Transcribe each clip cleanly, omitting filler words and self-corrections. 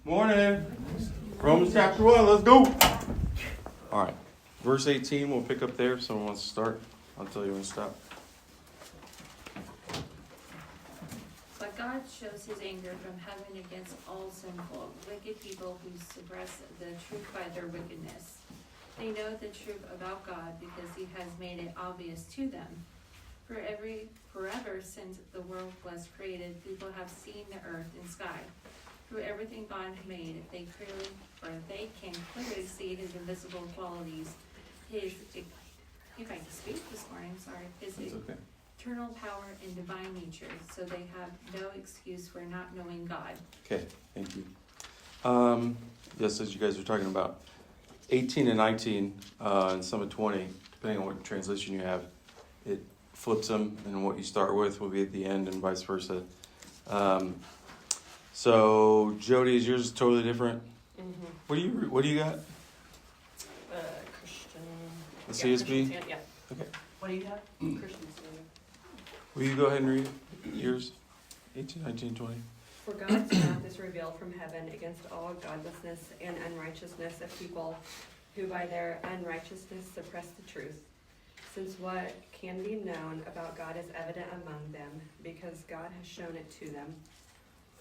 Morning. Romans chapter 1. Let's go. All right. Verse 18. We'll pick up there. If someone wants to start, I'll tell you when to stop. But God shows his anger from heaven against all sinful, wicked people who suppress the truth by their wickedness. They know the truth about God because he has made it obvious to them. Forever since the world was created, people have seen the earth and sky. Through everything God made, they can clearly see his invisible qualities, his, if I can speak this morning, sorry, his okay. eternal power and divine nature, so they have no excuse for not knowing God. Okay, thank you. Yes, as you guys are talking about, 18 and 19 and some of 20, depending on what translation you have, it flips them, and what you start with will be at the end, and vice versa. So Jody, is yours totally different? Mm-hmm. What do you got? Christian. The Yeah, CSB? Christian, yeah. Okay. What do you have? Christian Standard. Will you go ahead and read yours? 18, 19, 20. For God's wrath is revealed from heaven against all godlessness and unrighteousness of people who by their unrighteousness suppress the truth. Since what can be known about God is evident among them, because God has shown it to them.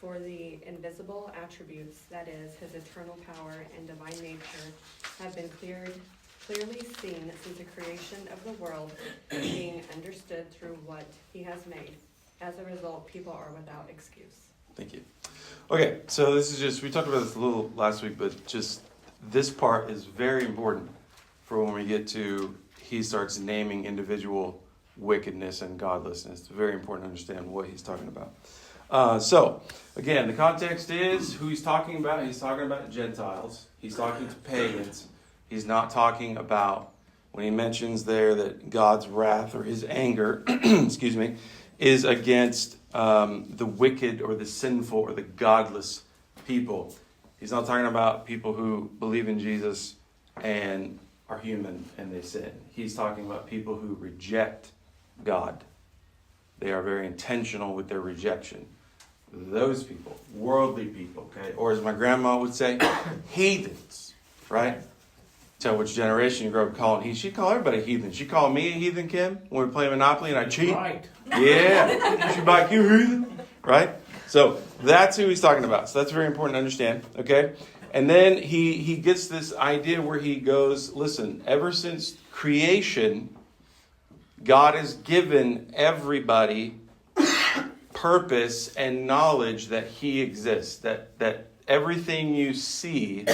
For the invisible attributes, that is, his eternal power and divine nature, have been clearly seen since the creation of the world, being understood through what he has made. As a result, people are without excuse. Thank you. Okay, so this is just, we talked about this a little last week, but just this part is very important for when we get to, he starts naming individual wickedness and godlessness. It's very important to understand what he's talking about. So, again, the context is who he's talking about. He's talking about Gentiles. He's talking to pagans. He's not talking about, when he mentions there that God's wrath or his anger, excuse me, is against the wicked or the sinful or the godless people. He's not talking about people who believe in Jesus and are human and they sin. He's talking about people who reject God. They are very intentional with their rejection. Those people, worldly people, okay? Or as my grandma would say, heathens, right? Tell which generation you grew up calling heathen. She'd call everybody heathen. She called me a heathen, Kim, when we play Monopoly and I cheat. Right. Yeah. She'd be like, you heathen, right? So that's who he's talking about. So that's very important to understand, okay? And then he gets this idea where he goes, listen, ever since creation, God has given everybody purpose and knowledge that he exists, that everything you see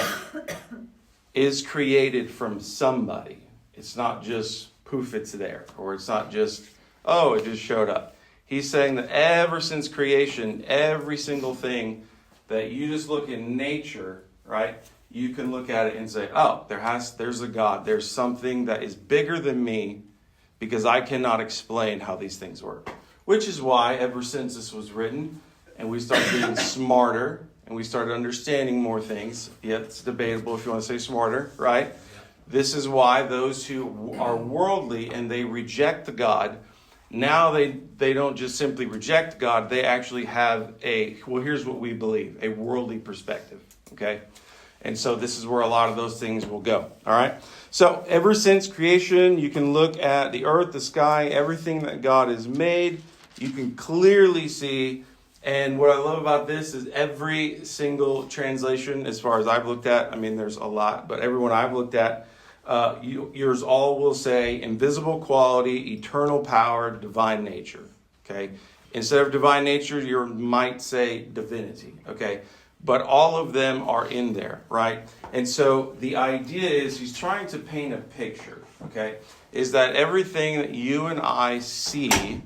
is created from somebody. It's not just poof, it's there, or it's not just, oh, it just showed up. He's saying that ever since creation, every single thing that you just look in nature, right, you can look at it and say, oh, there's a God. There's something that is bigger than me because I cannot explain how these things work. Which is why ever since this was written and we started being smarter and we started understanding more things, yet it's debatable if you want to say smarter, right? This is why those who are worldly and they reject God, now they don't just simply reject God, they actually have here's what we believe, a worldly perspective, okay? And so this is where a lot of those things will go, all right? So ever since creation, you can look at the earth, the sky, everything that God has made. You can clearly see, and what I love about this is every single translation, as far as I've looked at, I mean, there's a lot, but everyone I've looked at, yours all will say invisible quality, eternal power, divine nature, okay? Instead of divine nature, you might say divinity, okay? But all of them are in there, right? And so the idea is he's trying to paint a picture, okay? Is that everything that you and I see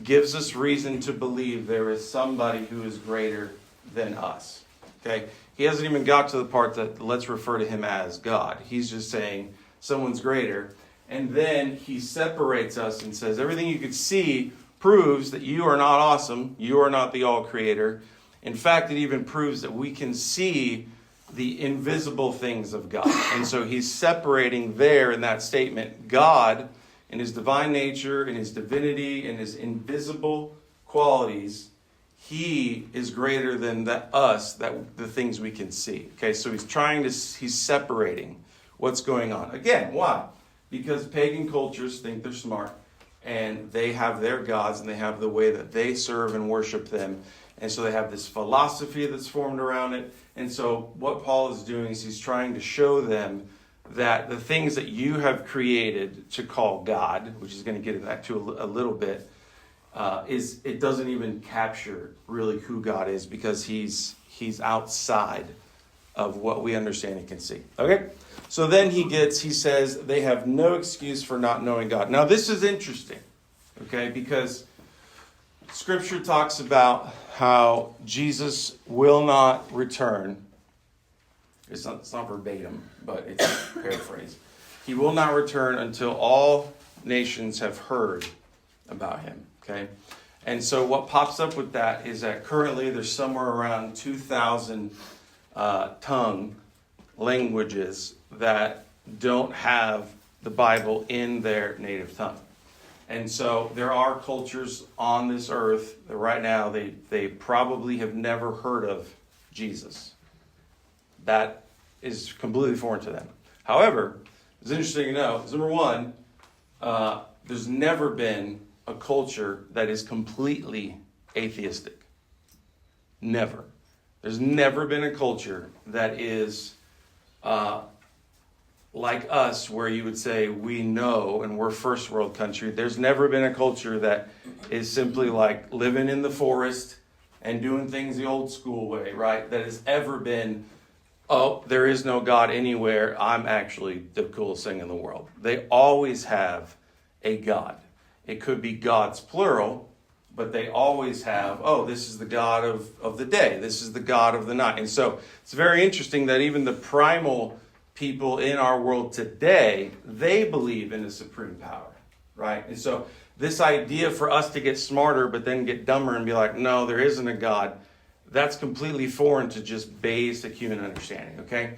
gives us reason to believe there is somebody who is greater than us, okay? He hasn't even got to the part that let's refer to him as God. He's just saying someone's greater. And then he separates us and says everything you could see proves that you are not awesome. You are not the all-creator. In fact, it even proves that we can see the invisible things of God. And so he's separating there in that statement God in his divine nature, in his divinity, in his invisible qualities he is greater than the things we can see. Okay, so he's separating what's going on. Again, why? Because pagan cultures think they're smart, and they have their gods, and they have the way that they serve and worship them. And so they have this philosophy that's formed around it. And so what Paul is doing is he's trying to show them that the things that you have created to call God, which is going to get into that to a little bit, it doesn't even capture really who God is, because he's outside of what we understand and can see. Okay? So then he says they have no excuse for not knowing God. Now this is interesting, okay? Because Scripture talks about how Jesus will not return. It's not verbatim, but it's a paraphrase. He will not return until all nations have heard about him. Okay? And so what pops up with that is that currently there's somewhere around 2,000 tongue languages that don't have the Bible in their native tongue. And so there are cultures on this earth that right now they probably have never heard of Jesus. That is completely foreign to them. However, it's interesting to know, number one, there's never been a culture that is completely atheistic. Never. There's never been a culture that is like us, where you would say we know and we're first world country. There's never been a culture that is simply like living in the forest and doing things the old school way, right? That has ever been, oh, there is no God anywhere, I'm actually the coolest thing in the world. They always have a God. It could be gods plural, but they always have, oh, this is the God of the day. This is the God of the night. And so it's very interesting that even the primal people in our world today, they believe in a supreme power, right? And so this idea for us to get smarter but then get dumber and be like, no, there isn't a God, that's completely foreign to just basic human understanding, okay?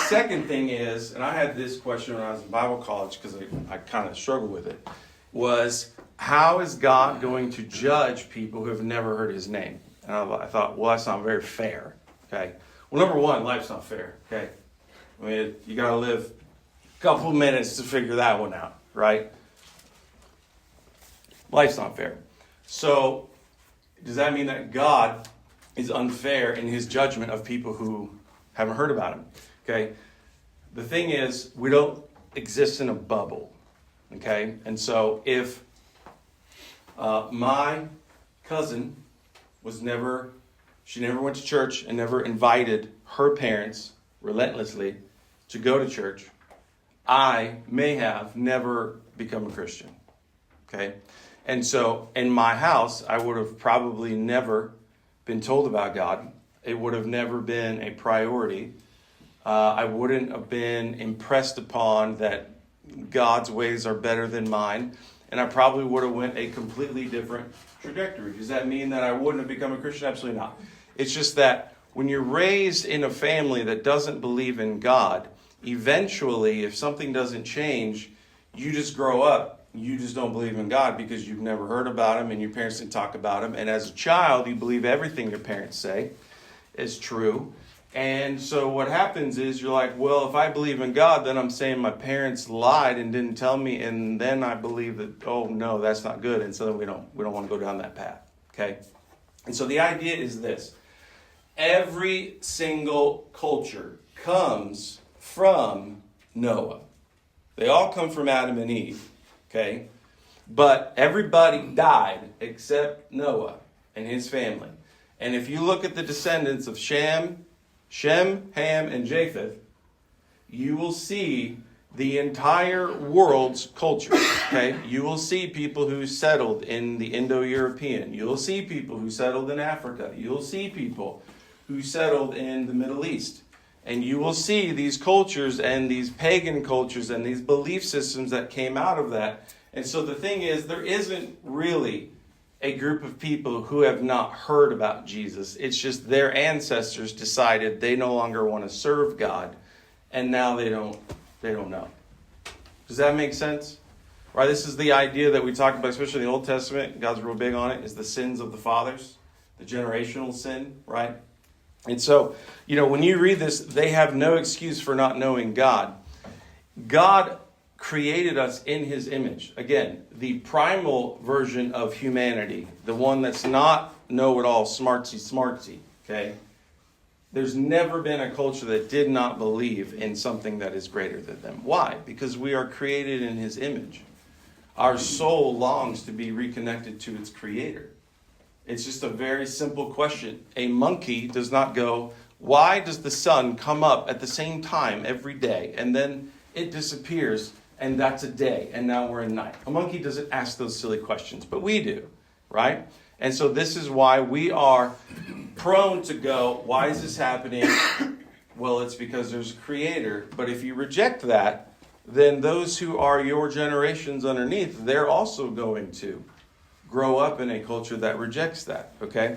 Second thing is, and I had this question when I was in Bible college because I kind of struggled with it, was how is God going to judge people who have never heard his name? And I thought, well, that's not very fair, okay? Well, number one, life's not fair, okay? I mean, you got to live a couple minutes to figure that one out, right? Life's not fair. So does that mean that God is unfair in his judgment of people who haven't heard about him? Okay. The thing is, we don't exist in a bubble. Okay. And so if my cousin she never went to church and never invited her parents relentlessly to go to church, I may have never become a Christian. Okay. And so in my house, I would have probably never been told about God. It would have never been a priority. I wouldn't have been impressed upon that God's ways are better than mine. And I probably would have went a completely different trajectory. Does that mean that I wouldn't have become a Christian? Absolutely not. It's just that when you're raised in a family that doesn't believe in God, eventually, if something doesn't change, you just grow up. You just don't believe in God because you've never heard about him and your parents didn't talk about him. And as a child, you believe everything your parents say is true. And so what happens is you're like, well, if I believe in God, then I'm saying my parents lied and didn't tell me. And then I believe that, oh, no, that's not good. And so then we don't want to go down that path. Okay. And so the idea is this. Every single culture comes from Noah. They all come from Adam and Eve. Okay. But everybody died except Noah and his family. And if you look at the descendants of Shem, Ham, and Japheth, you will see the entire world's culture. Okay, you will see people who settled in the Indo-European. You will see people who settled in Africa. You will see people who settled in the Middle East. And you will see these cultures and these pagan cultures and these belief systems that came out of that. And so the thing is, there isn't really a group of people who have not heard about Jesus. It's just their ancestors decided they no longer want to serve God, and now they don't know. Does that make sense? Right? This is the idea that we talk about, especially in the Old Testament. God's real big on it, is the sins of the fathers. the generational sin, right? And so, when you read this, they have no excuse for not knowing God. God created us in his image. Again, the primal version of humanity, the one that's not know-it-all, smartsy, okay? There's never been a culture that did not believe in something that is greater than them. Why? Because we are created in his image. Our soul longs to be reconnected to its creator. It's just a very simple question. A monkey does not go, why does the sun come up at the same time every day and then it disappears and that's a day and now we're in night? A monkey doesn't ask those silly questions, but we do, right? And so this is why we are prone to go, why is this happening? Well, it's because there's a creator. But if you reject that, then those who are your generations underneath, they're also going to grow up in a culture that rejects that, okay?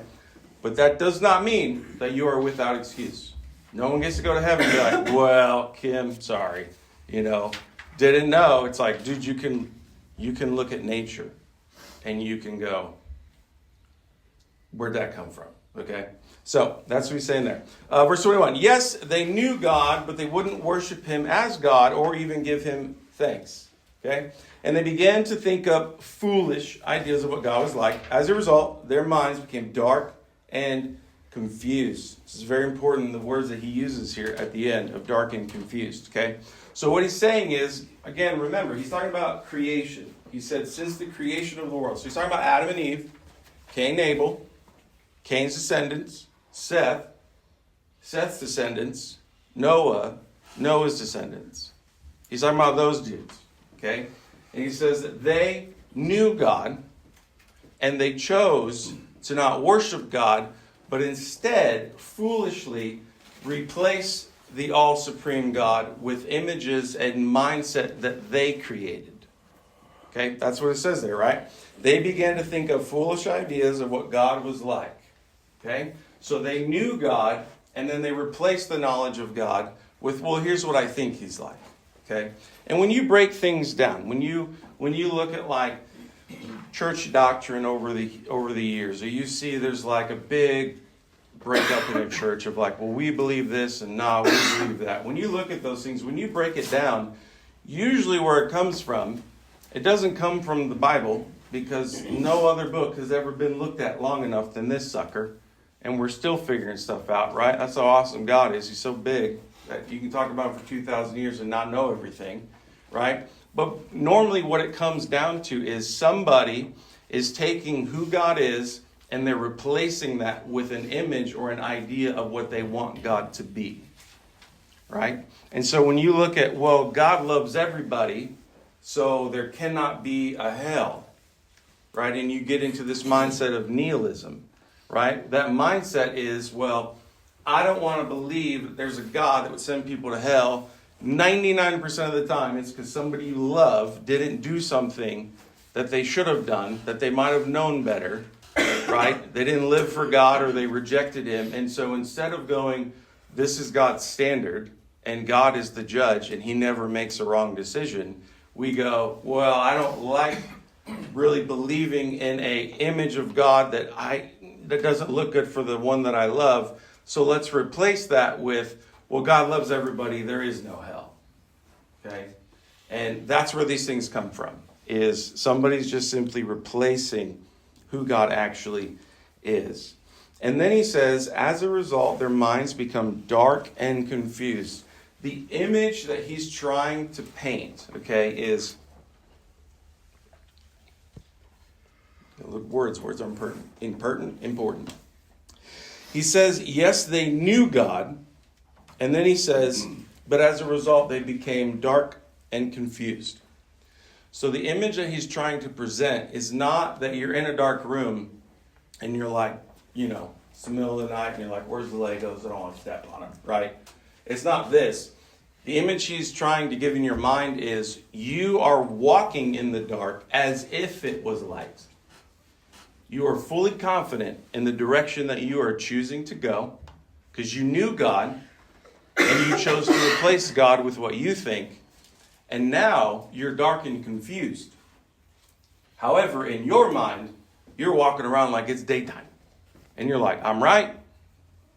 But that does not mean that you are without excuse. No one gets to go to heaven and be like, well, Kim, sorry, didn't know. It's like, dude, you can look at nature and you can go, where'd that come from? Okay? So that's what he's saying there. Verse 21, yes, they knew God, but they wouldn't worship him as God or even give him thanks. Okay? And they began to think up foolish ideas of what God was like. As a result, their minds became dark and confused. This is very important, the words that he uses here at the end of dark and confused. Okay? So what he's saying is, again, remember, he's talking about creation. He said, since the creation of the world. So he's talking about Adam and Eve, Cain and Abel, Cain's descendants, Seth, Seth's descendants, Noah, Noah's descendants. He's talking about those dudes. Okay? And he says that they knew God and they chose to not worship God, but instead foolishly replace the all-supreme God with images and mindset that they created. Okay? That's what it says there, right? They began to think of foolish ideas of what God was like. Okay? So they knew God, and then they replaced the knowledge of God with, well, here's what I think he's like. Okay? And when you break things down, when you look at like church doctrine over the years, or you see there's like a big breakup in a church of like, well, we believe this and no, we believe that. When you look at those things, when you break it down, usually where it comes from, it doesn't come from the Bible, because no other book has ever been looked at long enough than this sucker. And we're still figuring stuff out, right? That's how awesome God is. He's so big that you can talk about him for 2,000 years and not know everything, right? But normally what it comes down to is somebody is taking who God is and they're replacing that with an image or an idea of what they want God to be, right? And so when you look at, well, God loves everybody, so there cannot be a hell, right? And you get into this mindset of nihilism, right? That mindset is, well, I don't want to believe that there's a God that would send people to hell. 99% of the time, it's because somebody you love didn't do something that they should have done, that they might have known better, right? They didn't live for God or they rejected him. And so instead of going, this is God's standard and God is the judge and he never makes a wrong decision, we go, well, I don't like really believing in a image of God that doesn't look good for the one that I love. So let's replace that with, well, God loves everybody. There is no hell. Okay? And that's where these things come from, is somebody's just simply replacing who God actually is. And then he says, as a result, their minds become dark and confused. The image that he's trying to paint, okay, is, look, words are important. He says, yes, they knew God. And then he says, but as a result, they became dark and confused. So the image that he's trying to present is not that you're in a dark room and you're like, it's the middle of the night and you're like, where's the Legos? I don't want to step on them, right? It's not this. The image he's trying to give in your mind is you are walking in the dark as if it was light. You are fully confident in the direction that you are choosing to go because you knew God and you chose to replace God with what you think. And now you're dark and confused. However, in your mind, you're walking around like it's daytime. and you're like, I'm right.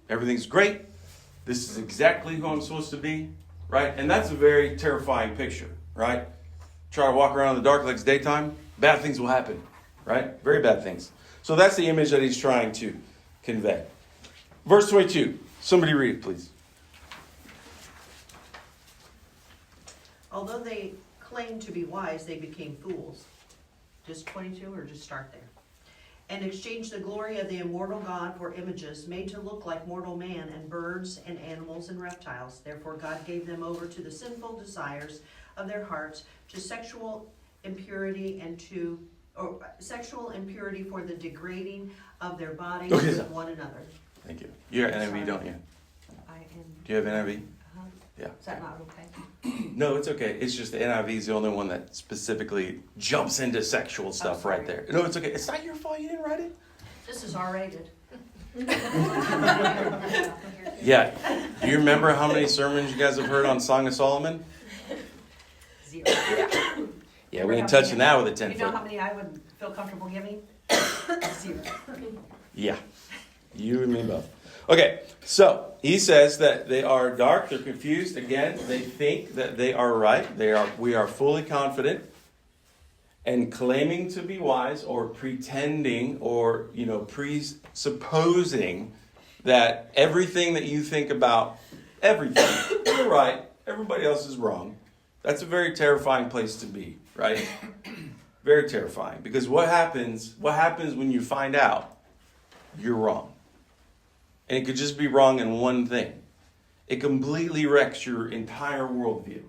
Everything's great. This is exactly who I'm supposed to be, right? And that's a very terrifying picture, right? Try to walk around in the dark like it's daytime, bad things will happen, right? Very bad things. So that's the image that he's trying to convey. Verse 22. Somebody read it, please. Although they claimed to be wise, they became fools. Just 22, or just start there? And exchanged the glory of the immortal God for images made to look like mortal man, and birds and animals and reptiles. Therefore God gave them over to the sinful desires of their hearts, to sexual impurity sexual impurity for the degrading of their bodies with one another. Thank you. You got NIV, don't you? I am. Do you have NIV? Yeah. Is that not okay? No, it's okay. It's just the NIV is the only one that specifically jumps into sexual stuff right there. No, it's okay. It's not your fault. You didn't write it. This is R-rated. Yeah. Do you remember how many sermons you guys have heard on Song of Solomon? 0. Yeah, we ain't touching that with a 10 You know foot. how many I would feel comfortable giving? 0. Yeah. You and me both. Okay, so he says that they are dark, they're confused. Again, they think that they are right. We are fully confident. And claiming to be wise, or pretending, or presupposing that everything that you think about everything, you're right, everybody else is wrong. That's a very terrifying place to be, right? Very terrifying. Because what happens when you find out you're wrong? And it could just be wrong in one thing. It completely wrecks your entire worldview.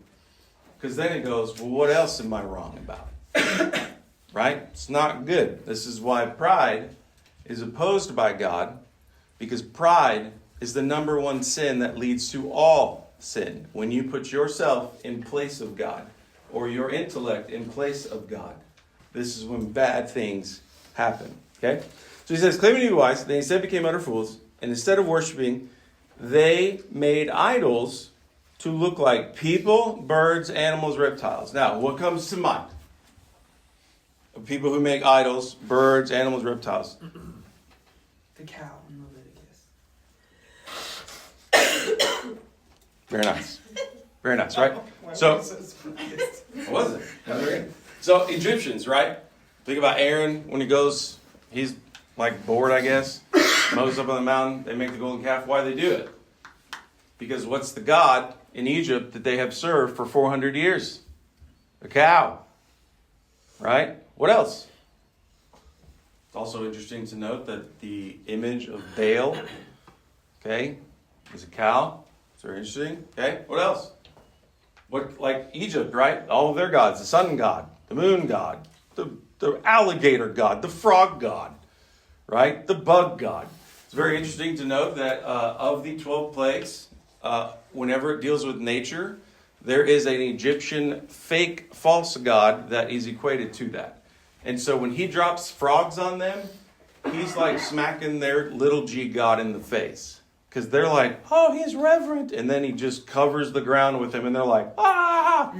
Because then it goes, well, what else am I wrong about? Right? It's not good. This is why pride is opposed by God. Because pride is the number one sin that leads to all sin. When you put yourself in place of God, or your intellect in place of God, this is when bad things happen. Okay? So he says, claiming to be wise, they instead became utter fools. And instead of worshiping, they made idols to look like people, birds, animals, reptiles. Now, what comes to mind? People who make idols, birds, animals, reptiles. The cow in Leviticus. Very nice. Very nice, right? So, what was it? So, Egyptians, right? Think about Aaron when he goes, he's like bored, I guess. Moses up on the mountain, they make the golden calf. Why do they do it? Because what's the god in Egypt that they have served for 400 years? A cow. Right? What else? It's also interesting to note that the image of Baal, okay, is a cow. It's very interesting. Okay, what else? Like Egypt, right? All of their gods, the sun god, the moon god, the alligator god, the frog god, right? The bug god. It's very interesting to note that of the 12 plagues, whenever it deals with nature, there is an Egyptian fake false god that is equated to that. And so when he drops frogs on them, he's like smacking their little g god in the face. Because they're like, oh, he's reverent. And then he just covers the ground with him. And they're like, ah!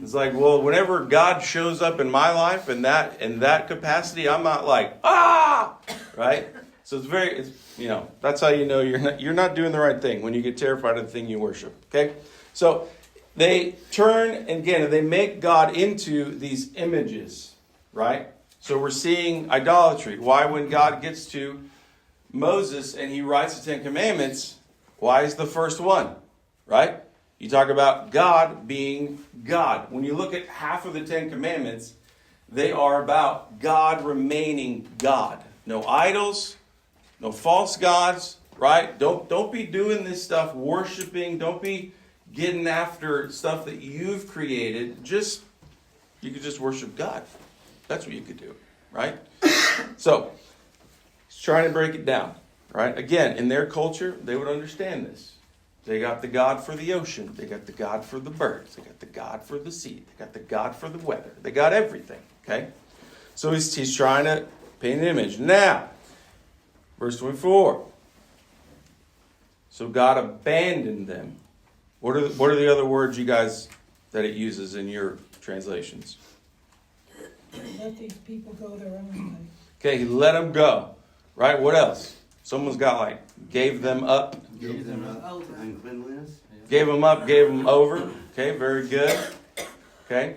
It's like, well, whenever God shows up in my life in that capacity, I'm not like, ah! Right? So it's that's how you know you're not doing the right thing when you get terrified of the thing you worship. Okay? So they turn, again, and they make God into these images. Right? So we're seeing idolatry. Why, when God gets to Moses and he writes the 10 Commandments, why is the first one? Right? You talk about God being God. When you look at half of the 10 Commandments, they are about God remaining God. No idols, no false gods, right? Don't be doing this stuff, worshiping. Don't be getting after stuff that you've created. You could just worship God. That's what you could do, right? So, he's trying to break it down, right? Again, in their culture, they would understand this. They got the God for the ocean. They got the God for the birds. They got the God for the sea. They got the God for the weather. They got everything, okay? So he's trying to paint an image. Now, verse 24. So God abandoned them. What are the other words you guys that it uses in your translations? Let these people go their own way. Okay, he let them go. Right? What else? Someone's got like, gave them up. Gave them up to uncleanliness. Gave them up, gave them over. Okay, very good. Okay.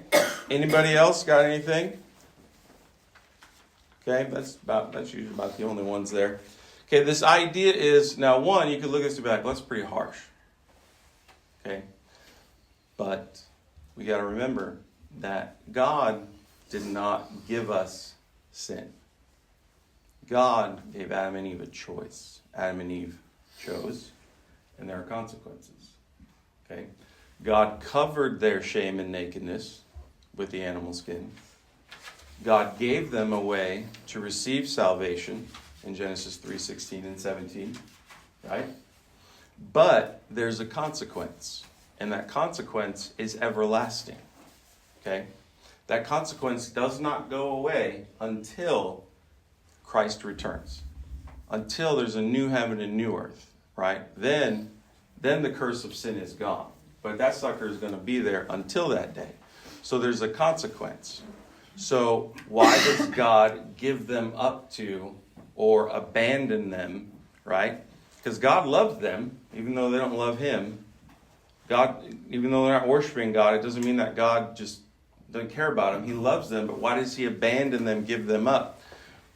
Anybody else got anything? Okay, that's usually about the only ones there. Okay, this idea is, now one, you could look at this and be like, well, that's pretty harsh. Okay. But we got to remember that God did not give us sin. God gave Adam and Eve a choice. Adam and Eve chose, and there are consequences. Okay? God covered their shame and nakedness with the animal skin. God gave them a way to receive salvation in Genesis 3:16 and 17. Right? But there's a consequence, and that consequence is everlasting. Okay? That consequence does not go away until Christ returns. Until there's a new heaven and new earth, right? Then the curse of sin is gone. But that sucker is going to be there until that day. So there's a consequence. So why does God give them up to or abandon them, right? Because God loves them, even though they don't love him. God, even though they're not worshiping God, it doesn't mean that God just doesn't care about them. He loves them, but why does he abandon them, give them up?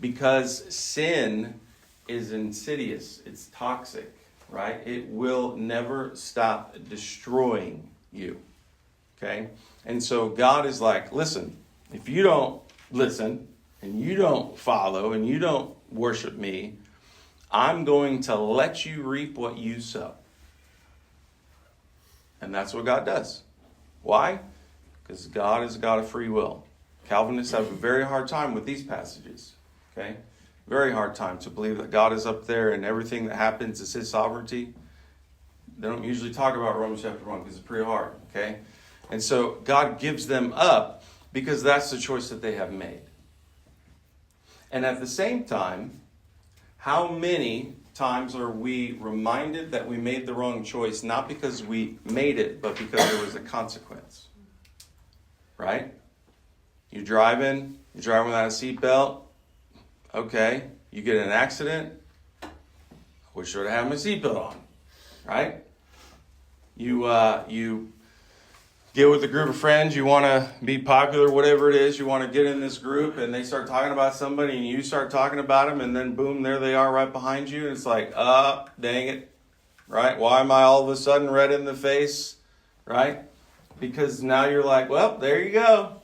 Because sin is insidious. It's toxic, right? It will never stop destroying you, okay? And so God is like, listen, if you don't listen and you don't follow and you don't worship me, I'm going to let you reap what you sow. And that's what God does. Why? Because God is a God of free will. Calvinists have a very hard time with these passages. Okay? Very hard time to believe that God is up there and everything that happens is his sovereignty. They don't usually talk about Romans chapter 1 because it's pretty hard. Okay? And so God gives them up because that's the choice that they have made. And at the same time, how many times are we reminded that we made the wrong choice, not because we made it, but because there was a consequence? Right? You're driving without a seatbelt. Okay, you get in an accident. I wish I would have had my seatbelt on, right? You get with a group of friends. You want to be popular, whatever it is. You want to get in this group, and they start talking about somebody, and you start talking about them, and then boom, there they are right behind you, and it's like, dang it, right? Why am I all of a sudden red in the face, right? Because now you're like, well, there you go,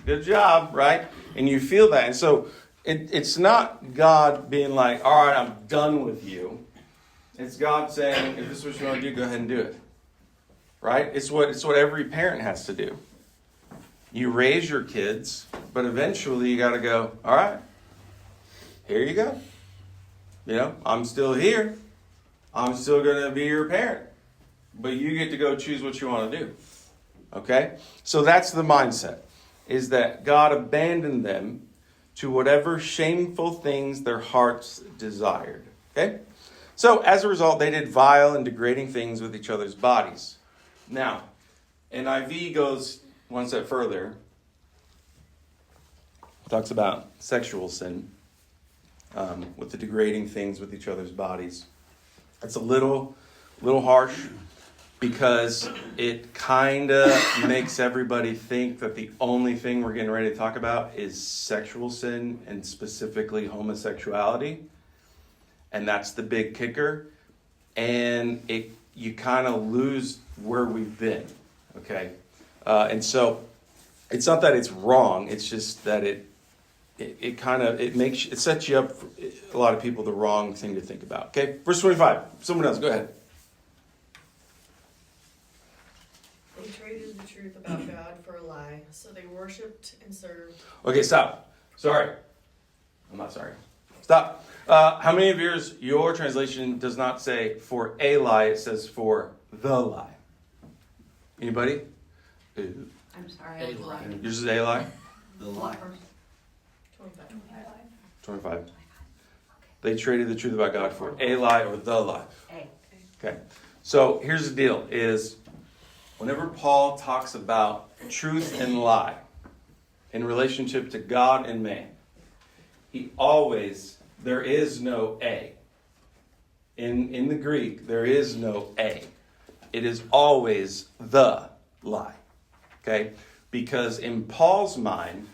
good job, right? And you feel that, and so. It's not God being like, all right, I'm done with you. It's God saying, if this is what you want to do, go ahead and do it. Right? It's what every parent has to do. You raise your kids, but eventually you got to go, all right, here you go. You know, I'm still here. I'm still going to be your parent. But you get to go choose what you want to do. Okay? So that's the mindset, is that God abandoned them to whatever shameful things their hearts desired. Okay? So, as a result, they did vile and degrading things with each other's bodies. Now, NIV goes one step further. Talks about sexual sin with the degrading things with each other's bodies. It's a little harsh, because it kind of makes everybody think that the only thing we're getting ready to talk about is sexual sin, and specifically homosexuality. And that's the big kicker. And you kind of lose where we've been. Okay? And so it's not that it's wrong. It's just that it sets you up for a lot of people the wrong thing to think about. Okay? Verse 25. Someone else, go ahead. They traded the truth about God for a lie, so they worshipped and served. Okay, stop. Sorry. I'm not sorry. Stop. How many of your translation does not say for a lie, it says for the lie? Anybody? Ooh. I'm sorry, I was right. Yours is a lie? The lie. 25. 25. They traded the truth about God for a lie or the lie. Okay. So here's the deal is whenever Paul talks about truth and lie in relationship to God and man, there is no A. In the Greek, there is no a. It is always the lie. Okay? Because in Paul's mind,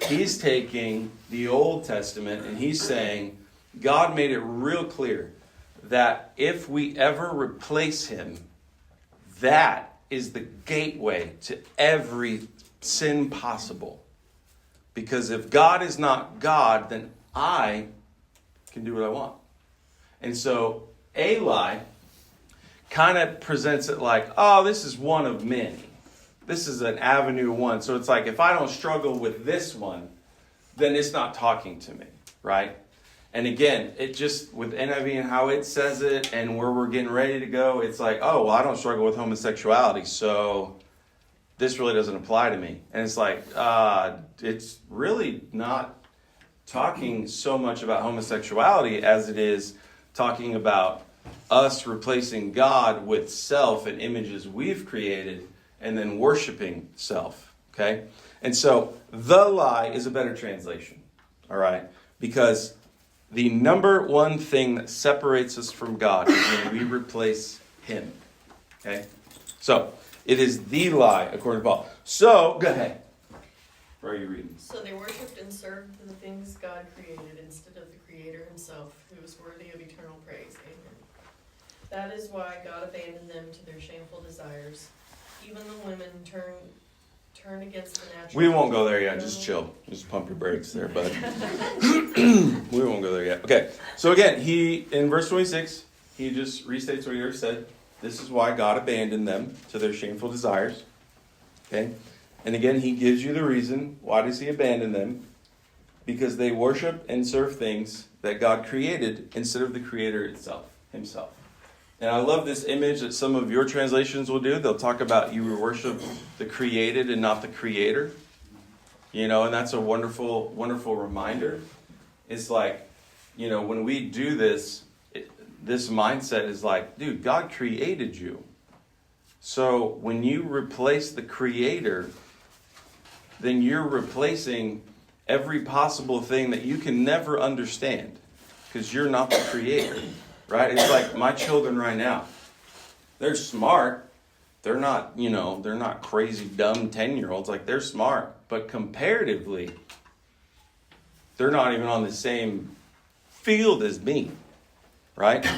he's taking the Old Testament and he's saying, God made it real clear that if we ever replace him, that is the gateway to every sin possible. Because if God is not God, then I can do what I want. And so a lie kind of presents it like, oh, this is one of many. This is an avenue one. So it's like, if I don't struggle with this one, then it's not talking to me, right? And again, it just, with NIV and how it says it and where we're getting ready to go, it's like, oh, well, I don't struggle with homosexuality, so this really doesn't apply to me. And it's like, it's really not talking so much about homosexuality as it is talking about us replacing God with self and images we've created and then worshiping self, okay? And so the lie is a better translation, all right? Because the number one thing that separates us from God is when we replace him, okay? So it is the lie, according to Paul. So, go ahead. Where are you reading? So they worshipped and served the things God created instead of the Creator himself, who is worthy of eternal praise. Amen. That is why God abandoned them to their shameful desires. Even the women turn against the natural. We won't go there yet. Just chill. Just pump your brakes there, bud. We won't go there yet. Okay. So again, in verse 26, he just restates what he already said. This is why God abandoned them to their shameful desires. Okay. And again, he gives you the reason. Why does he abandon them? Because they worship and serve things that God created instead of the Creator himself. And I love this image that some of your translations will do. They'll talk about you worship the created and not the Creator. You know, and that's a wonderful, wonderful reminder. It's like, you know, when we do this, this mindset is like, dude, God created you. So when you replace the Creator, then you're replacing every possible thing that you can never understand because you're not the Creator. Right? It's like my children right now. They're smart. They're not, they're not crazy, dumb 10-year-olds. Like, they're smart. But comparatively, they're not even on the same field as me. Right?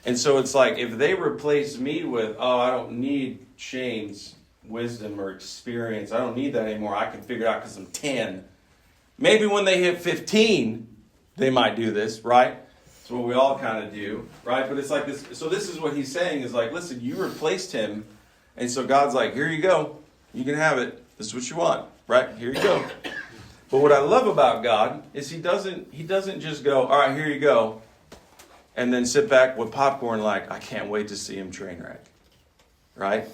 And so it's like, if they replace me with, oh, I don't need Shane's wisdom or experience. I don't need that anymore. I can figure it out because I'm 10. Maybe when they hit 15, they might do this, right? It's what we all kind of do, right? But it's like this. So this is what he's saying is like, listen, you replaced him. And so God's like, here you go. You can have it. This is what you want, right? Here you go. But what I love about God is he doesn't just go, all right, here you go. And then sit back with popcorn like, I can't wait to see him train wreck, right?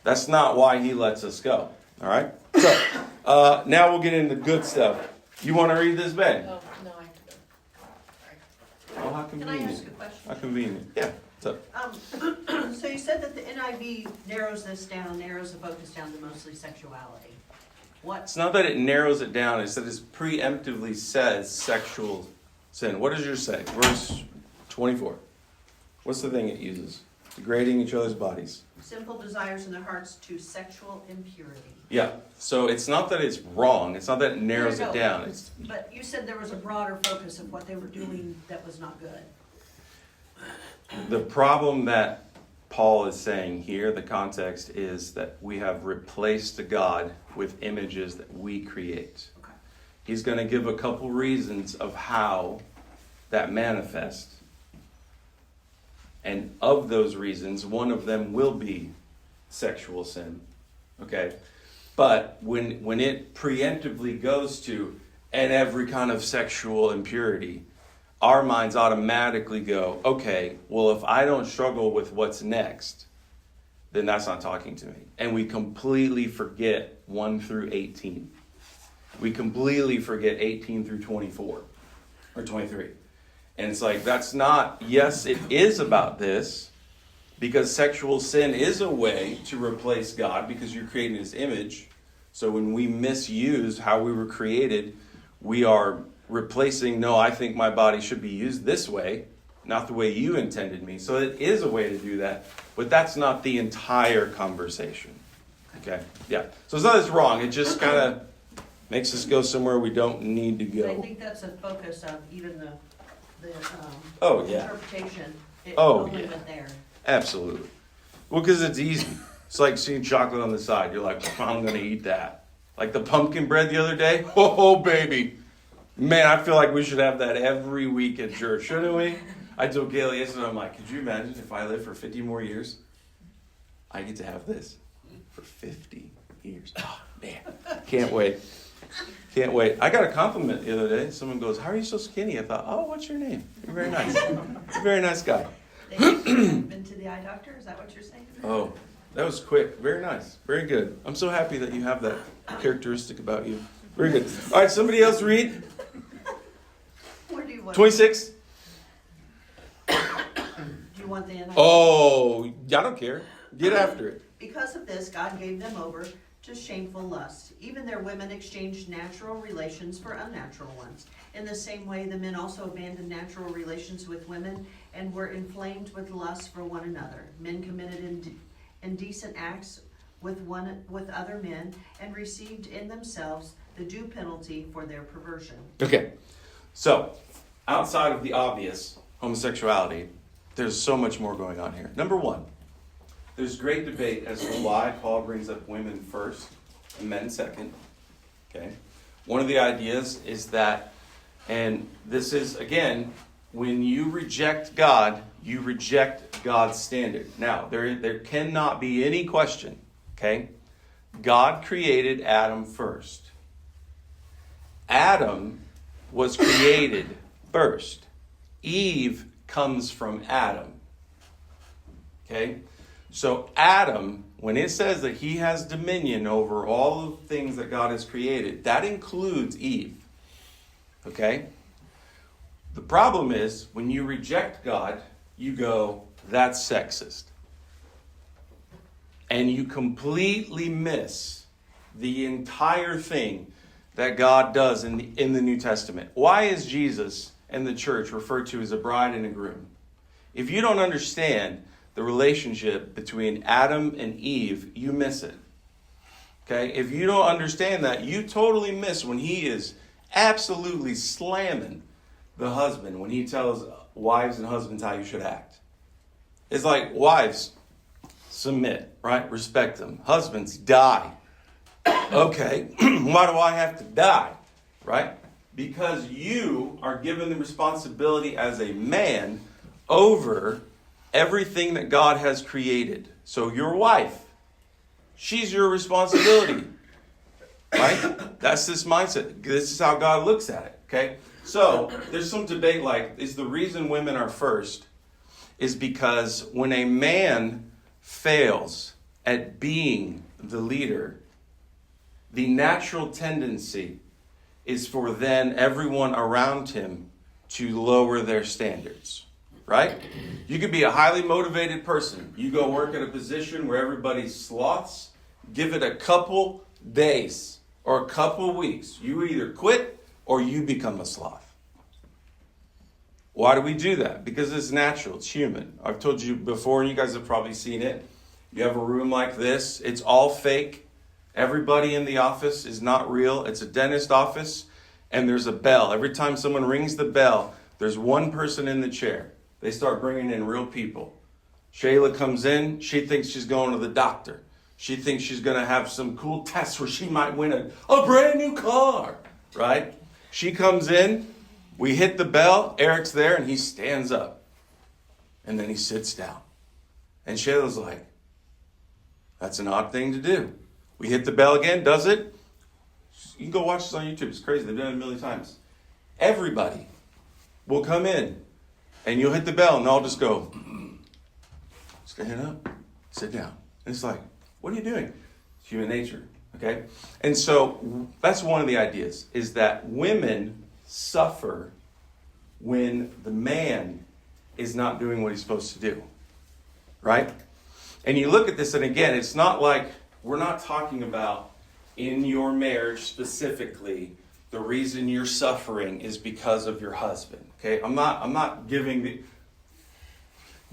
That's not why he lets us go, all right? So now we'll get into good stuff. You want to read this, Ben? Oh, no, I have to go. Oh, how Can convenient. I ask a question? How convenient. Yeah. What's up? So you said that the NIV narrows the focus down to mostly sexuality. It's not that it narrows it down. It's that it preemptively says sexual sin. What does yours say? Verse 24. What's the thing it uses? Degrading each other's bodies. Simple desires in their hearts to sexual impurity. Yeah. So it's not that it's wrong. It's not that it narrows No. it down. It's But you said there was a broader focus of what they were doing that was not good. the problem that Paul is saying here, the context is that we have replaced the God with images that we create. Okay. He's going to give a couple reasons of how that manifests. And of those reasons, one of them will be sexual sin. Okay? But when it preemptively goes to and every kind of sexual impurity, our minds automatically go, okay, well, if I don't struggle with what's next, then that's not talking to me. And we completely forget 1 through 18. We completely forget 18 through 24 or 23. And it's like, that's not, yes, it is about this, because sexual sin is a way to replace God because you're creating his image. So when we misuse how we were created, we are replacing, no, I think my body should be used this way, not the way you intended me. So it is a way to do that, but that's not the entire conversation. Okay? Yeah. So it's not as wrong. It just kind of makes us go somewhere we don't need to But I go. think that's a focus of even the Oh, yeah. interpretation. Oh, I'll leave yeah. it there. Absolutely. Well, because it's easy. It's like seeing chocolate on the side. You're like, I'm going to eat that. Like the pumpkin bread the other day. Oh, baby. Man, I feel like we should have that every week at church, shouldn't we? I told Kaylee yesterday, I'm like, could you imagine if I live for 50 more years? I get to have this for 50 years. Oh, man. Can't wait. Can't wait. I got a compliment the other day. Someone goes, how are you so skinny? I thought, oh, what's your name? You're very nice. You're a very nice guy. They've been to the eye doctor, is that what you're saying? Oh, that was quick. Very nice. Very good. I'm so happy that you have that characteristic about you. Very good. All right, somebody else read. Where do you want? 26. Do you want the NIV? Oh, I don't care. Get after it. Because of this, God gave them over to shameful lusts. Even their women exchanged natural relations for unnatural ones. In the same way, the men also abandoned natural relations with women and were inflamed with lust for one another. Men committed indecent acts with other men and received in themselves the due penalty for their perversion. Okay. So, outside of the obvious, homosexuality, there's so much more going on here. Number one, there's great debate as to why Paul brings up women first and men second. Okay. One of the ideas is that, and this is, again, when you reject God, you reject God's standard. Now, there cannot be any question, okay? God created Adam first. Adam was created first. Eve comes from Adam. Okay? So Adam, when it says that he has dominion over all the things that God has created, that includes Eve. Okay? The problem is, when you reject God, you go, that's sexist. And you completely miss the entire thing that God does in the New Testament. Why is Jesus and the church referred to as a bride and a groom? If you don't understand the relationship between Adam and Eve, you miss it. Okay? If you don't understand that, you totally miss when he is absolutely slamming the husband, when he tells wives and husbands how you should act. It's like, wives, submit, right? Respect them. Husbands, die. Okay, why do I have to die? Right? Because you are given the responsibility as a man over everything that God has created. So your wife, she's your responsibility. Right? That's this mindset. This is how God looks at it. Okay? So there's some debate like, is the reason women are first is because when a man fails at being the leader, the natural tendency is for then everyone around him to lower their standards, right? You could be a highly motivated person. You go work at a position where everybody sloths. Give it a couple days or a couple weeks. You either quit or you become a sloth. Why do we do that? Because it's natural. It's human. I've told you before, and you guys have probably seen it. You have a room like this. It's all fake. Everybody in the office is not real. It's a dentist office, and there's a bell. Every time someone rings the bell, there's one person in the chair. They start bringing in real people. Shayla comes in. She thinks she's going to the doctor. She thinks she's going to have some cool test where she might win a brand new car, right? She comes in. We hit the bell. Eric's there, and he stands up. And then he sits down. And Shayla's like, that's an odd thing to do. We hit the bell again, does it? You can go watch this on YouTube. It's crazy. They've done it a million times. Everybody will come in, and you'll hit the bell, and they'll just go, stand up, sit down. And it's like, what are you doing? It's human nature, okay? And so that's one of the ideas, is that women suffer when the man is not doing what he's supposed to do, right? And you look at this, and again, it's not like, we're not talking about in your marriage specifically, the reason you're suffering is because of your husband. Okay, I'm not giving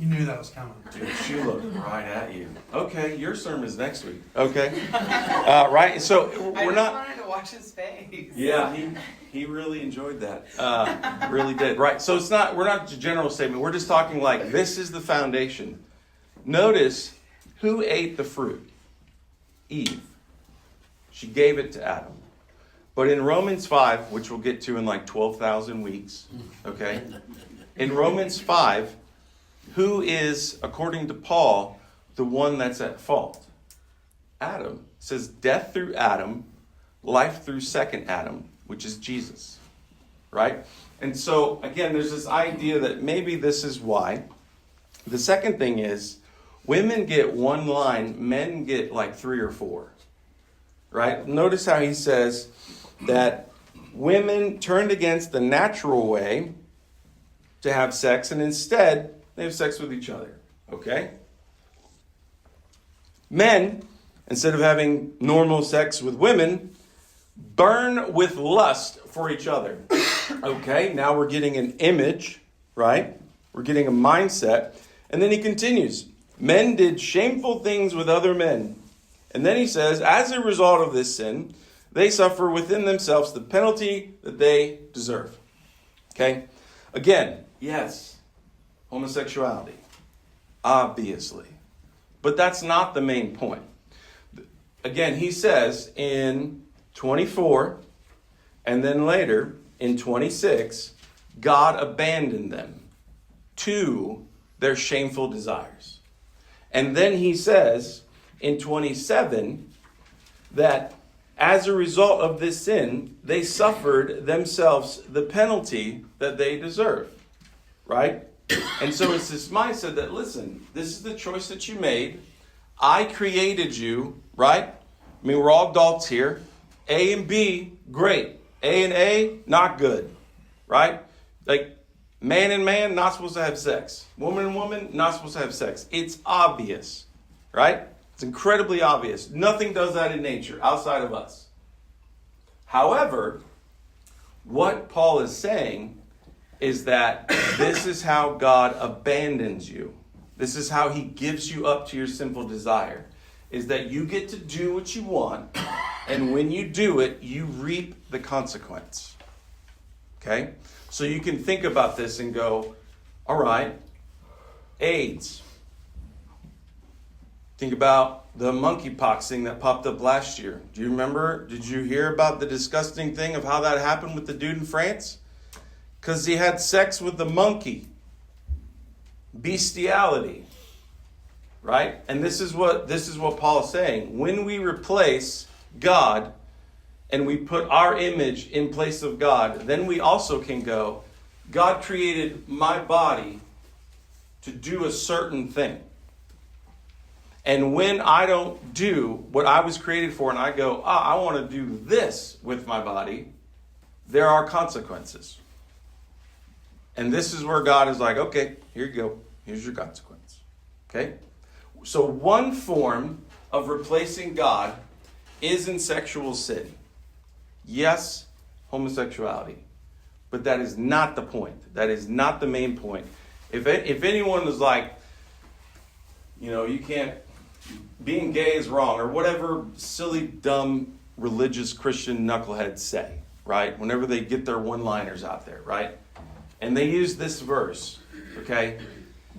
You knew that was coming. Dude, she looked right at you. Okay, your sermon's next week. Okay. Right? So I we're just not. wanted to watch his face. Yeah, he really enjoyed that. Really did. Right. So it's not. We're not a general statement. We're just talking like this is the foundation. Notice who ate the fruit. Eve. She gave it to Adam. But in Romans 5, which we'll get to in like 12,000 weeks, okay? In Romans 5, who is, according to Paul, the one that's at fault? Adam. It says death through Adam, life through second Adam, which is Jesus. Right? And so, again, there's this idea that maybe this is why. The second thing is, women get one line, men get like 3 or 4. Right? Notice how he says that women turned against the natural way to have sex, and instead they have sex with each other. Okay? Men, instead of having normal sex with women, burn with lust for each other. Okay? Now we're getting an image, right? We're getting a mindset. And then he continues, men did shameful things with other men. And then he says, as a result of this sin, they suffer within themselves the penalty that they deserve. Okay? Again, yes, homosexuality, obviously. But that's not the main point. Again, he says in 24, and then later in 26, God abandoned them to their shameful desires. And then he says in 27 that as a result of this sin, they suffered themselves the penalty that they deserve. Right? And so it's this mindset that, listen, this is the choice that you made. I created you, right? I mean, we're all adults here. A and B, great. A and A, not good. Right? Like, man and man, not supposed to have sex. Woman and woman, not supposed to have sex. It's obvious. Right? It's incredibly obvious. Nothing does that in nature outside of us. However, what Paul is saying is that this is how God abandons you. This is how he gives you up to your sinful desire. Is that you get to do what you want, and when you do it, you reap the consequence. Okay? So you can think about this and go, all right, AIDS. Think about the monkeypox thing that popped up last year. Do you remember? Did you hear about the disgusting thing of how that happened with the dude in France? Because he had sex with the monkey. Bestiality. Right? And this is what Paul is saying. When we replace God and we put our image in place of God, then we also can go, God created my body to do a certain thing. And when I don't do what I was created for and I go, I want to do this with my body, there are consequences. And this is where God is like, okay, here you go. Here's your consequence. Okay? So one form of replacing God is in sexual sin. Yes, homosexuality. But that is not the point. That is not the main point. If anyone is like, you can't, being gay is wrong, or whatever silly, dumb, religious Christian knuckleheads say, right? Whenever they get their one-liners out there, right? And they use this verse, okay?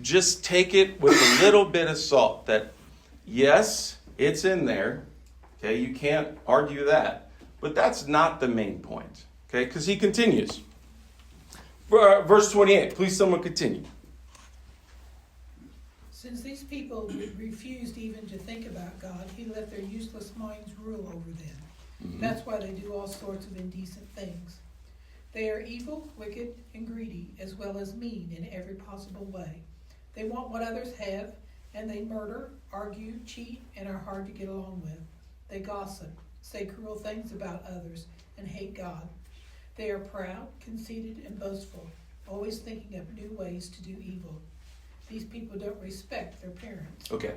Just take it with a little bit of salt that, yes, it's in there. Okay, you can't argue that. But that's not the main point. Okay, because he continues. Verse 28, please someone continue. Since these people refused even to think about God, he let their useless minds rule over them. Mm-hmm. That's why they do all sorts of indecent things. They are evil, wicked, and greedy, as well as mean in every possible way. They want what others have, and they murder, argue, cheat, and are hard to get along with. They gossip, say cruel things about others, and hate God. They are proud, conceited, and boastful, always thinking of new ways to do evil. These people don't respect their parents. Okay.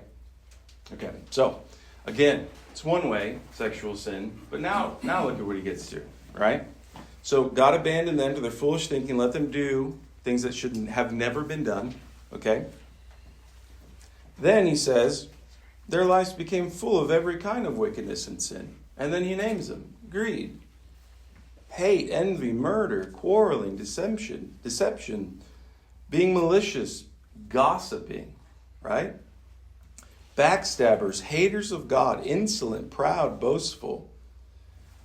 So, again, it's one way, sexual sin. But now look at what he gets to, right? So God abandoned them to their foolish thinking, let them do things that should have never been done. Okay? Then he says, their lives became full of every kind of wickedness and sin. And then he names them. Greed, hate, envy, murder, quarreling, deception, being malicious, gossiping, right? Backstabbers, haters of God, insolent, proud, boastful.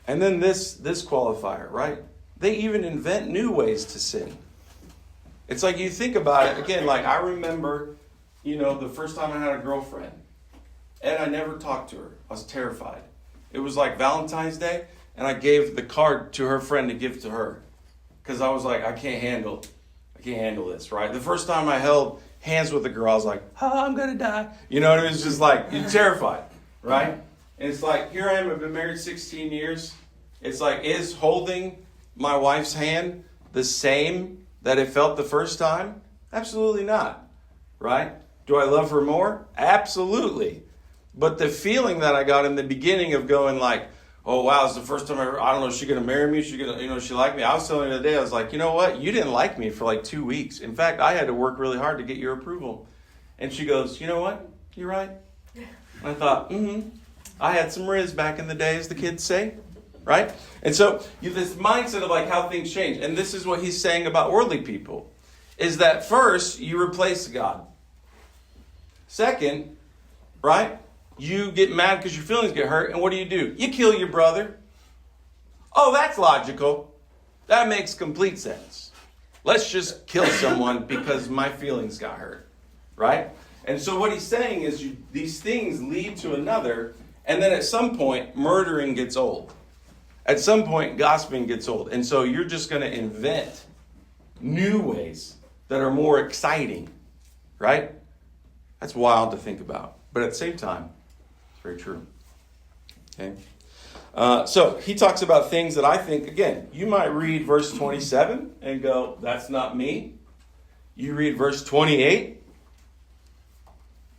And then this qualifier, right? They even invent new ways to sin. It's like you think about it, again, like I remember, the first time I had a girlfriend, and I never talked to her. I was terrified. It was like Valentine's Day, and I gave the card to her friend to give to her. Because I was like, I can't handle this, right? The first time I held hands with a girl, I was like, I'm going to die. It was just like, you're terrified, right? And it's like, here I am, I've been married 16 years. It's like, is holding my wife's hand the same that it felt the first time? Absolutely not, right? Do I love her more? Absolutely. But the feeling that I got in the beginning of going like, oh wow, it's the first time I don't know, is she going to marry me? Is she going to, she like me? I was telling her the other day, I was like, you know what? You didn't like me for like 2 weeks. In fact, I had to work really hard to get your approval. And she goes, you know what? You're right. And I thought, I had some riz back in the day, as the kids say, right? And so this mindset of like how things change. And this is what he's saying about worldly people, is that first, you replace God. Second, right? You get mad because your feelings get hurt, and what do? You kill your brother. Oh, that's logical. That makes complete sense. Let's just kill someone because my feelings got hurt, right? And so what he's saying is these things lead to another, and then at some point, murdering gets old. At some point, gossiping gets old. And so you're just going to invent new ways that are more exciting, right? That's wild to think about. But at the same time, very true. Okay. So he talks about things that I think, again, you might read verse 27 and go, that's not me. You read verse 28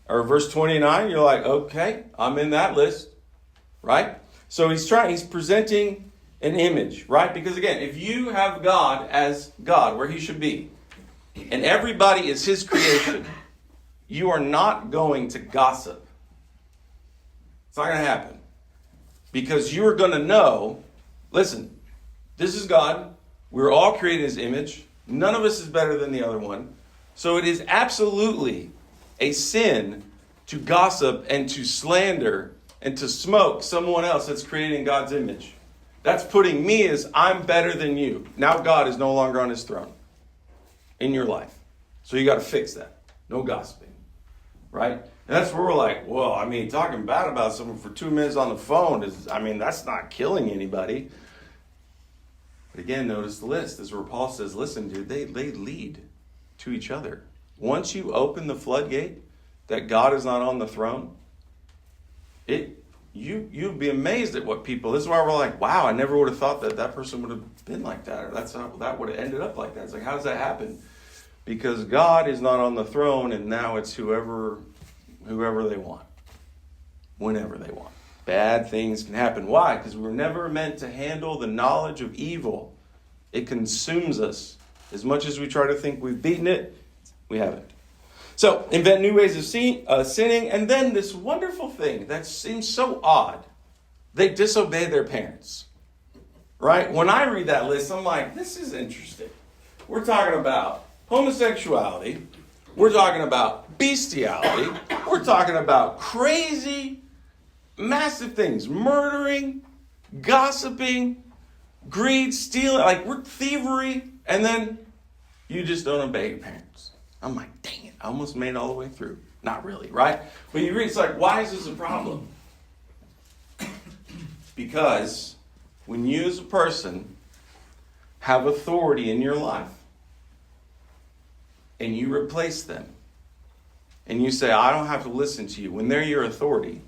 or verse 29, you're like, okay, I'm in that list, right? So he's presenting an image, right? Because again, if you have God as God, where he should be, and everybody is his creation, you are not going to gossip. It's not going to happen. Because you are going to know, listen, this is God. We're all created in his image. None of us is better than the other one. So it is absolutely a sin to gossip and to slander and to smoke someone else that's created in God's image. That's putting me as I'm better than you. Now God is no longer on his throne in your life. So you got to fix that. No gossiping. Right? And that's where we're like, well, talking bad about someone for 2 minutes on the phone that's not killing anybody. But again, notice the list. This is where Paul says, listen, dude, they lead to each other. Once you open the floodgate that God is not on the throne, you'd be amazed at what people, this is why we're like, wow, I never would have thought that person would have been like that, or that would have ended up like that. It's like, how does that happen? Because God is not on the throne, and now it's whoever they want, whenever they want. Bad things can happen. Why? Because we were never meant to handle the knowledge of evil. It consumes us. As much as we try to think we've beaten it, we haven't. So, invent new ways of sinning, and then this wonderful thing that seems so odd. They disobey their parents. Right? When I read that list, I'm like, this is interesting. We're talking about homosexuality. We're talking about bestiality. We're talking about crazy, massive things. Murdering, gossiping, greed, stealing, we're thievery. And then you just don't obey your parents. I'm like, dang it, I almost made it all the way through. Not really, right? But you read, it's like, why is this a problem? Because when you as a person have authority in your life, and you replace them, and you say, I don't have to listen to you, when they're your authority,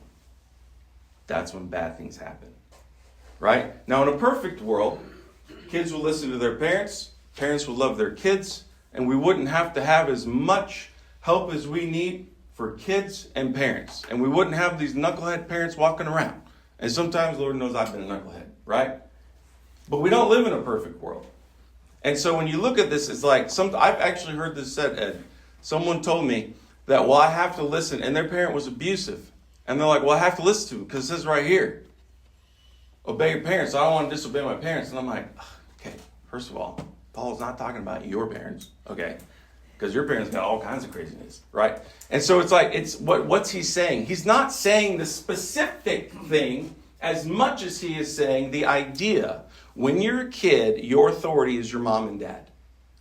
that's when bad things happen. Right? Now, in a perfect world, kids will listen to their parents, parents will love their kids, and we wouldn't have to have as much help as we need for kids and parents. And we wouldn't have these knucklehead parents walking around. And sometimes, Lord knows, I've been a knucklehead, right? But we don't live in a perfect world. And so when you look at this, it's like, I've actually heard this said, Ed. Someone told me that, well, I have to listen, and their parent was abusive. And they're like, well, I have to listen to it because it says right here, obey your parents. I don't want to disobey my parents. And I'm like, okay, first of all, Paul's not talking about your parents, okay? Because your parents got all kinds of craziness, right? And so it's like, what's he saying? He's not saying the specific thing as much as he is saying the idea. When you're a kid, your authority is your mom and dad.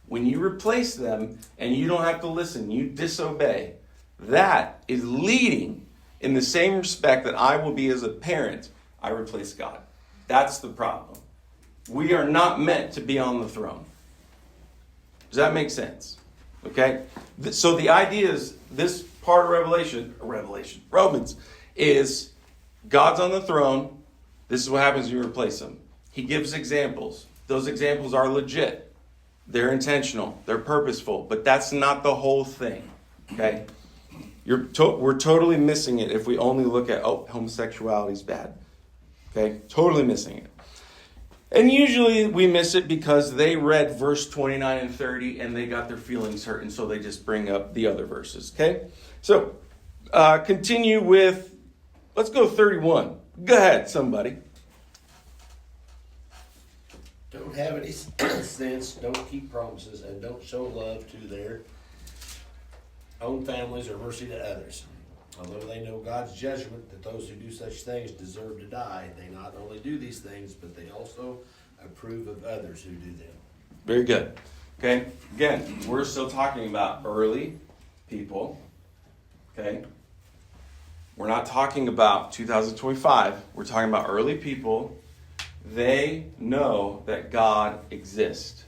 When you replace them and you don't have to listen, you disobey, that is leading in the same respect that I will be as a parent, I replace God. That's the problem. We are not meant to be on the throne. Does that make sense? Okay? So the idea is, this part of Romans, is God's on the throne. This is what happens when you replace him. He gives examples. Those examples are legit. They're intentional. They're purposeful. But that's not the whole thing. Okay? We're totally missing it if we only look at, homosexuality is bad. Okay? Totally missing it. And usually we miss it because they read verse 29 and 30 and they got their feelings hurt, and so they just bring up the other verses. Okay? So, continue with, let's go 31. Go ahead, somebody. Don't have any sense, don't keep promises, and don't show love to their own families or mercy to others. Although they know God's judgment that those who do such things deserve to die, they not only do these things, but they also approve of others who do them. Very good. Okay? Again, we're still talking about early people. Okay? We're not talking about 2025. We're talking about early people. They know that God exists.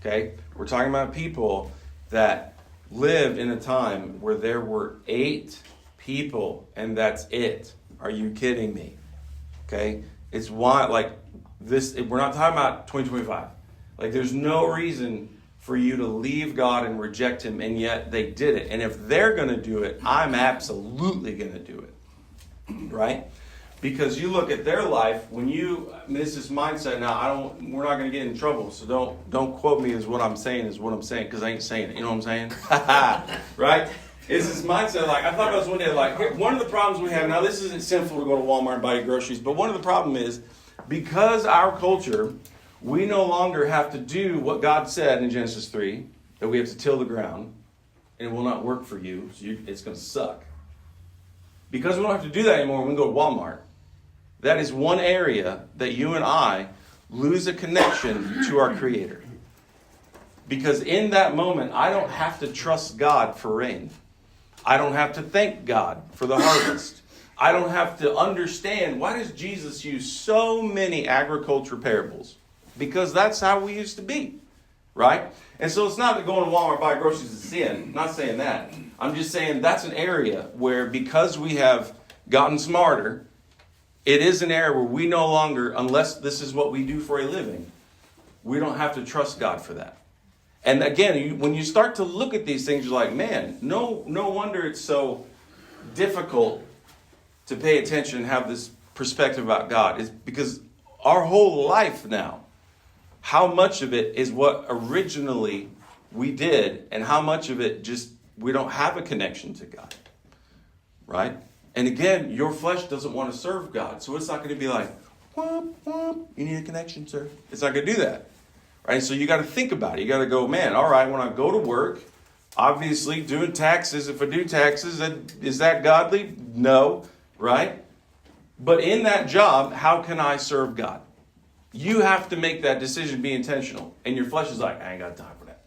Okay? We're talking about people that lived in a time where there were 8 people and that's it. Are you kidding me? Okay? It's why, like, this, we're not talking about 2025. Like, there's no reason for you to leave God and reject him, and yet they did it. And if they're going to do it, I'm absolutely going to do it. Right? Because you look at their life, this is mindset now, we're not going to get in trouble, so don't quote me as what I'm saying, because I ain't saying it. You know what I'm saying? Right? It's this mindset, like, I thought about this one day, like, one of the problems we have, now this isn't sinful to go to Walmart and buy groceries, but one of the problems is, because our culture, we no longer have to do what God said in Genesis 3, that we have to till the ground, and it will not work for you, so it's going to suck. Because we don't have to do that anymore when we go to Walmart, that is one area that you and I lose a connection to our Creator. Because in that moment, I don't have to trust God for rain. I don't have to thank God for the harvest. I don't have to understand, why does Jesus use so many agriculture parables? Because that's how we used to be, right? And so it's not that going to Walmart and buy groceries is sin. I'm not saying that. I'm just saying that's an area where, because we have gotten smarter, it is an area where we no longer, unless this is what we do for a living, we don't have to trust God for that. And again, when you start to look at these things, you're like, man, no wonder it's so difficult to pay attention and have this perspective about God. It's because our whole life now, how much of it is what originally we did, and how much of it just, we don't have a connection to God, right? And again, your flesh doesn't want to serve God, so it's not going to be like, whoop, whoop, you need a connection, sir. It's not going to do that, right? So you got to think about it. You got to go, man, all right, when I go to work, obviously doing taxes, if I do taxes, is that godly? No, right? But in that job, how can I serve God? You have to make that decision, be intentional. And your flesh is like, I ain't got time for that.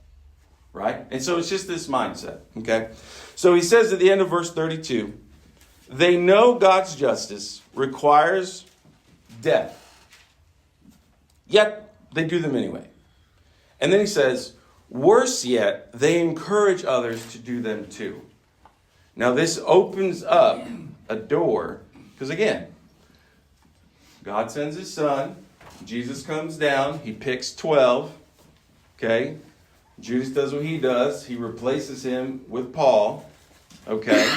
Right? And so it's just this mindset. Okay? So he says at the end of verse 32, they know God's justice requires death. Yet they do them anyway. And then he says, worse yet, they encourage others to do them too. Now this opens up a door, because again, God sends his son. Jesus comes down. He picks 12. Okay. Judas does what he does. He replaces him with Paul. Okay.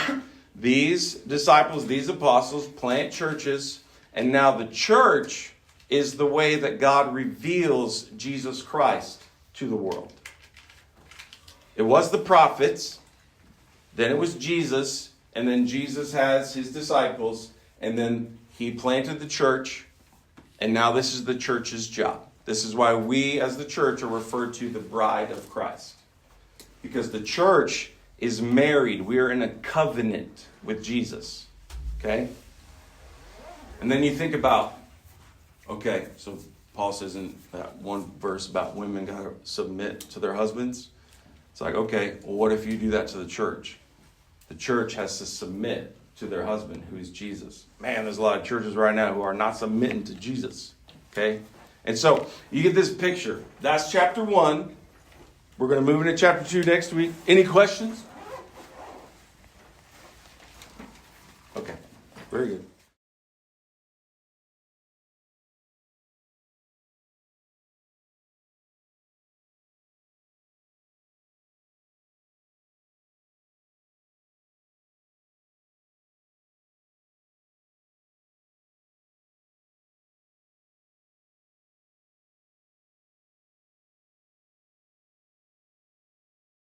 These disciples, these apostles plant churches. And now the church is the way that God reveals Jesus Christ to the world. It was the prophets. then it was Jesus, and then Jesus has his disciples, and then he planted the church, and now this is the church's job. This is why we as the church are referred to the bride of Christ. Because the church is married. We are in a covenant with Jesus. Okay? And then you think about, okay, so Paul says in that one verse about women got to submit to their husbands. It's like, okay, well, what if you do that to the church? The church has to submit to their husband, who is Jesus. Man, there's a lot of churches right now who are not submitting to Jesus. Okay? And so you get this picture. That's chapter 1. We're going to move into chapter 2 next week. Any questions? Okay, very good.